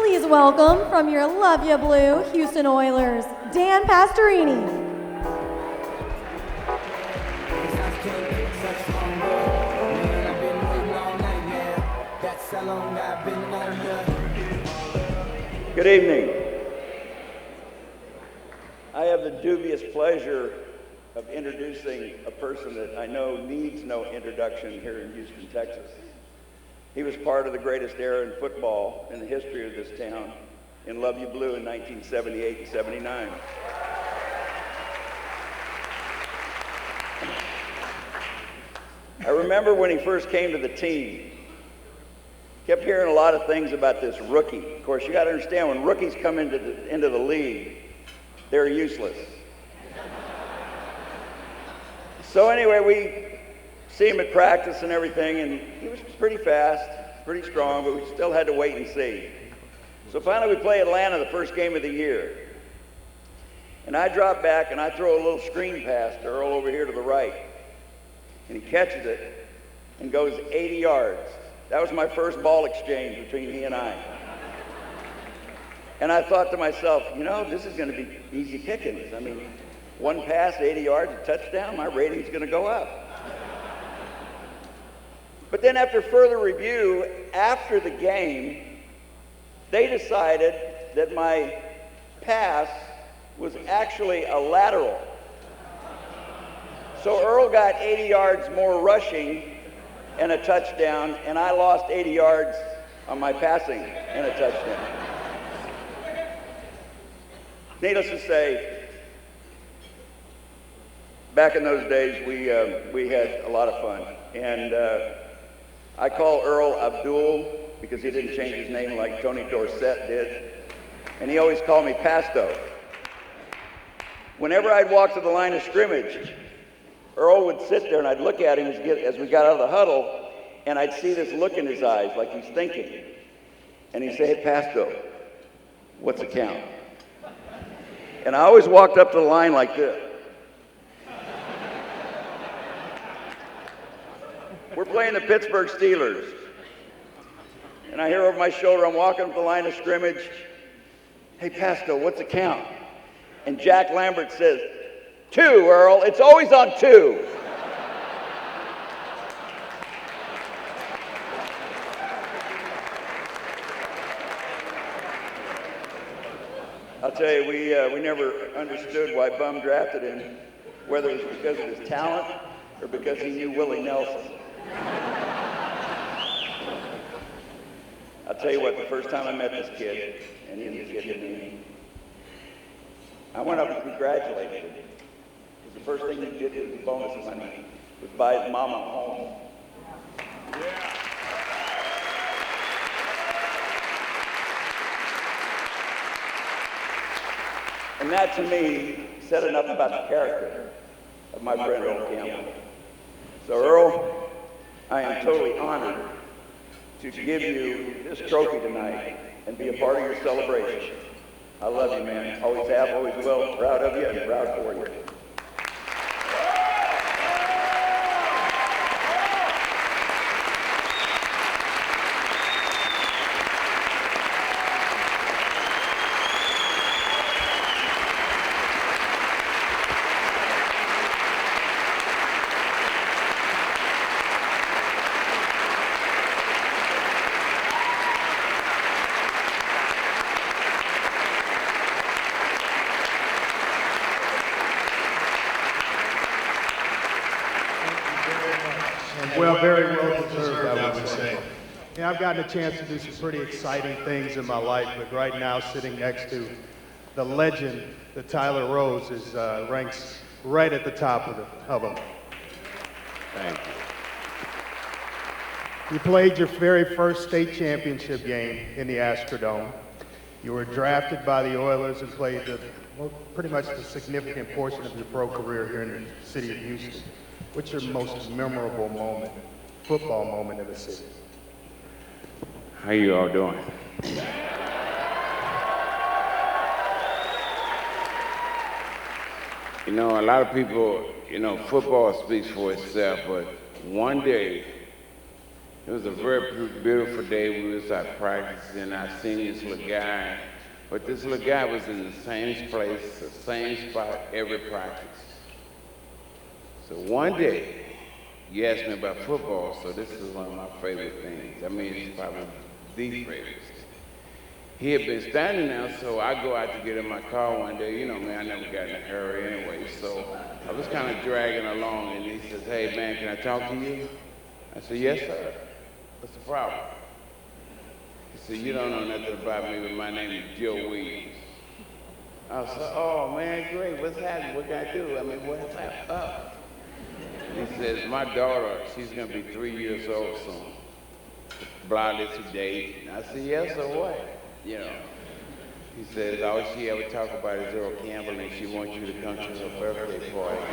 Please welcome from your Love Ya Blue Houston Oilers, Dan Pastorini. Good evening. I have the dubious pleasure of introducing a person that I know needs no introduction here in Houston, Texas. He was part of the greatest era in football in the history of this town in Love You Blue in 1978 and 79. I remember when he first came to the team, kept hearing a lot of things about this rookie. Of course, you got to understand, when rookies come into the league, they're useless. So anyway, we see him at practice and everything, and he was pretty fast, pretty strong, but we still had to wait and see. So finally we play Atlanta the first game of the year. And I drop back and I throw a little screen pass to Earl over here to the right. And he catches it and goes 80 yards. That was my first ball exchange between he and I. And I thought to myself, you know, this is going to be easy pickings. I mean, one pass, 80 yards, a touchdown, my rating's going to go up. But then after further review, after the game, they decided that my pass was actually a lateral. So Earl got 80 yards more rushing and a touchdown, and I lost 80 yards on my passing and a touchdown. Needless to say, back in those days, we had a lot of fun. And I call Earl Abdul because he didn't change his name like Tony Dorsett did. And he always called me Pasto. Whenever I'd walk to the line of scrimmage, Earl would sit there and I'd look at him as we got out of the huddle, and I'd see this look in his eyes like he's thinking. And he'd say, "Hey, Pasto, what's the count?" And I always walked up to the line like this. We're playing the Pittsburgh Steelers. And I hear over my shoulder, I'm walking up the line of scrimmage. "Hey, Pasto, what's the count?" And Jack Lambert says, "2, Earl. It's always on 2. I'll tell you, we never understood why Bum drafted him, whether it was because of his talent or because he knew Willie Nelson. I'll tell you what, the first time I met this kid, and he was a kid to me, I went up and congratulated him. Because the first thing he did with his bonus money was buy his mama a home. Yeah. And that, to me, said enough about the character of my friend Earl Campbell. So, Earl, I am totally honored to give you this trophy tonight and be a part of your celebration. I love you, man. Always have, always will. Proud of you and proud for you. Well, very well deserved, I would say. Yeah, I've gotten a chance to do some pretty exciting things in my life, but right now, sitting next to the legend, the Tyler Rose, ranks right at the top of them. Thank you. You played your very first state championship game in the Astrodome. You were drafted by the Oilers and played pretty much the significant portion of your pro career here in the city of Houston. What's your most memorable moment, football moment in the city? How you all doing? You know, a lot of people, football speaks for itself, but one day It was a very beautiful day. We was out practicing. I seen this little guy, but this little guy was in the same place, the same spot every practice. So one day, you asked me about football, so this is one of my favorite things. I mean, it's probably the favorite. He had been standing there, so I go out to get in my car one day. You know, man, I never got in a hurry anyway, so I was kind of dragging along, and he says, "Hey, man, can I talk to you?" I said, "Yes, sir. What's the problem?" He said, "You don't know nothing about me, but my name is Joe Williams." I said, "Oh, man, great. What's happening? What can I do? I mean, what's up?" He says, "My daughter, she's going to be 3 years old soon. Blinded today." And I said, "Yes, so what?" You know. He says, "All she ever talk about is Earl Campbell, and she wants you to come to her birthday party."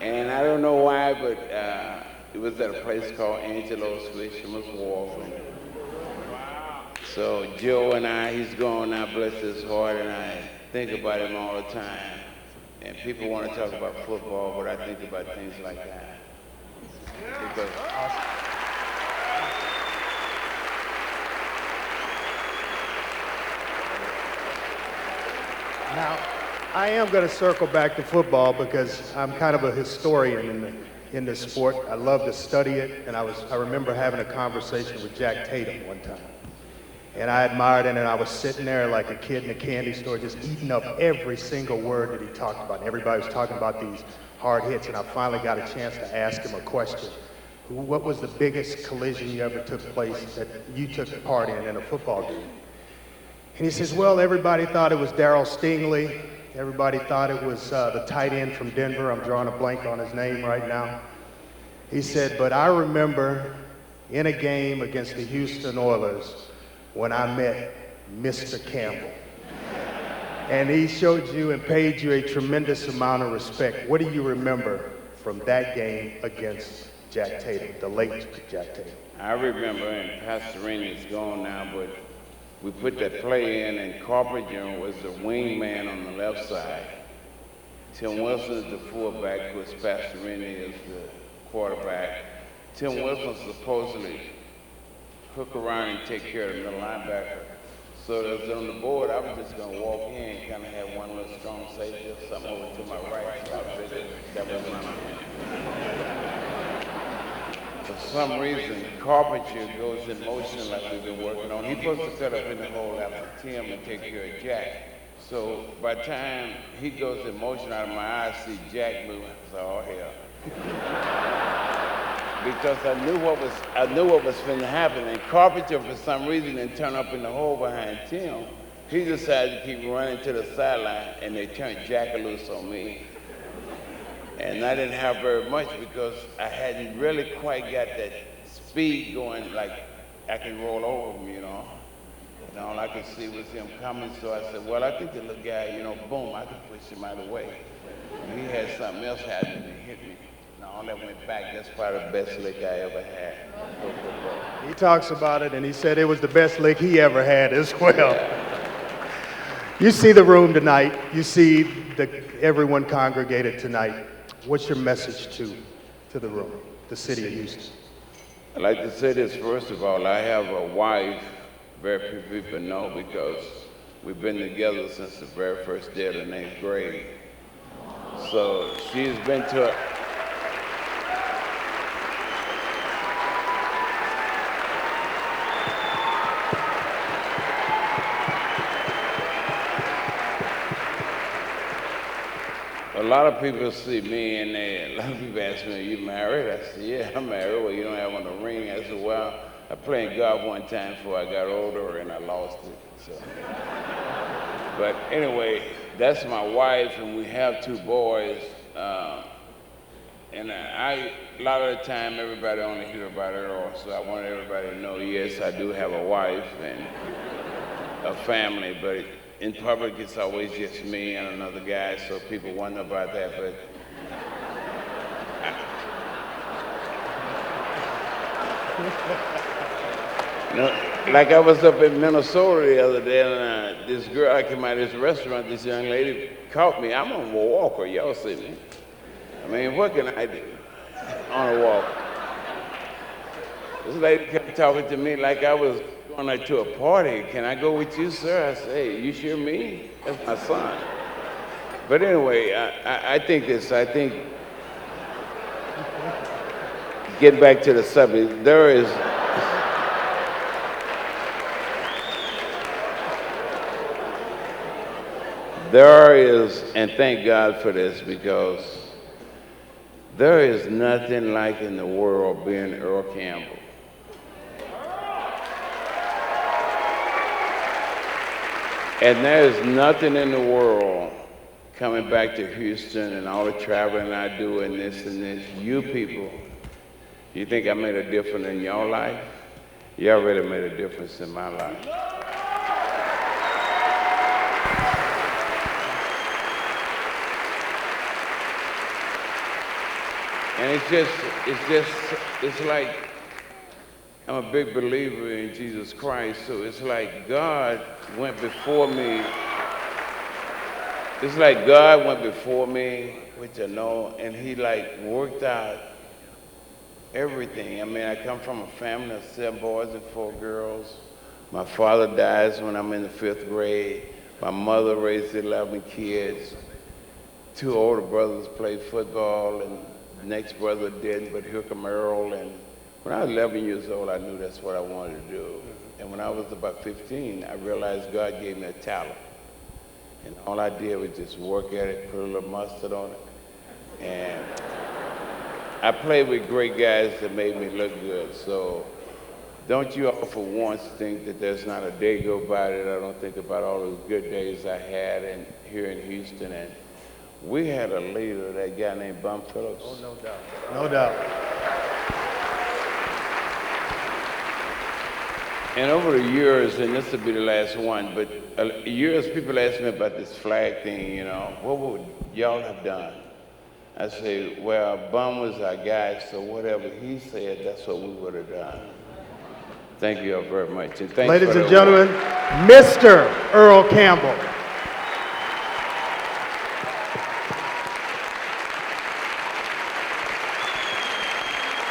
And I don't know why, but it was at a place called Angelo's Fisherman's Wharf. So Joe and I, he's gone now, bless his heart, and I think about him all the time. And people want to talk about football, but I think about things like that. Because Now, I am going to circle back to football because I'm kind of a historian in the sport. I love to study it, and I remember having a conversation with Jack Tatum one time. And I admired him, and I was sitting there like a kid in a candy store just eating up every single word that he talked about. And everybody was talking about these hard hits, and I finally got a chance to ask him a question. What was the biggest collision you ever took part in a football game? And he says, well, everybody thought it was Darryl Stingley. Everybody thought it was the tight end from Denver. I'm drawing a blank on his name right now. He said, but I remember in a game against the Houston Oilers when I met Mr. Campbell. And he showed you and paid you a tremendous amount of respect. What do you remember from that game against Jack Tatum, the late Jack Tatum? I remember, and Pastor Rainey is gone now, but we put that play in, and Carpenter was the wingman on the left side. Tim Wilson is the fullback, which Pastor Rainey is the quarterback. Tim Wilson supposedly hook around and take care of the middle linebacker. So that was on the board, I was just going to walk in and kind of have one little strong safety or something over to my right. So I figured that was my man. For some reason, Carpenter goes in motion like we've been working on. He's supposed to cut up in the hole after Tim and take care of Jack. So by the time he goes in motion, out of my eyes, see Jack moving. So, oh hell. Because I knew what was going to happen. And Carpenter, for some reason, didn't turn up in the hole behind Tim. He decided to keep running to the sideline, and they turned Jack loose on me. And I didn't have very much because I hadn't really quite got that speed going, like I can roll over him, you know. And all I could see was him coming, so I said, well, I think the little guy, you know, boom, I can push him out of the way. And he had something else happen and hit me. And all that went back. That's probably the best lick I ever had. He talks about it, and he said it was the best lick he ever had as well. You see the room tonight. You see everyone congregated tonight. What's your message to the room, the city of Houston? I'd like to say this first of all. I have a wife, very few people know, because we've been together since the very first day of the 9th grade. So she's been to a lot of people see me and a lot of people ask me, are you married? I said, yeah, I'm married. Well, you don't have on a ring. I said, well, I played golf one time before I got older and I lost it. So. But anyway, that's my wife, and we have 2 boys. And a lot of the time, everybody only hear about Earl, so I want everybody to know, yes, I do have a wife and a family, but in public, it's always just me and another guy, so people wonder about that, but like I was up in Minnesota the other day, and this girl, I came out of this restaurant, this young lady caught me. I'm a walker, y'all see me. I mean, what can I do? on a walk. This lady kept talking to me like I was going like to a party. Can I go with you, sir? I said, hey, you sure me? That's my son. But anyway, I think this. I think, getting back to the subject, there is and thank God for this, because there is nothing like in the world being Earl Campbell. And there is nothing in the world coming back to Houston and all the traveling I do and this and this. You people, you think I made a difference in your life? Y'all really made a difference in my life. And it's like, I'm a big believer in Jesus Christ, so it's like God went before me. It's like God went before me, which I know, and he like worked out everything. I mean, I come from a family of 7 boys and 4 girls. My father dies when I'm in the 5th grade. My mother raised 11 kids. 2 older brothers played football, and the next brother didn't, but here come Earl. And when I was 11 years old, I knew that's what I wanted to do. And when I was about 15, I realized God gave me a talent. And all I did was just work at it, put a little mustard on it. And I played with great guys that made me look good. So don't you all for once think that there's not a day go by that I don't think about all those good days I had here in Houston. And we had a leader, that guy named Bum Phillips. Oh, no doubt. No doubt. And over the years, and this will be the last one, but years people ask me about this flag thing, you know, what would y'all have done? I say, well, Bum was our guy, so whatever he said, that's what we would have done. Thank you all very much. And thanks Ladies for and the gentlemen, Mr. Earl Campbell.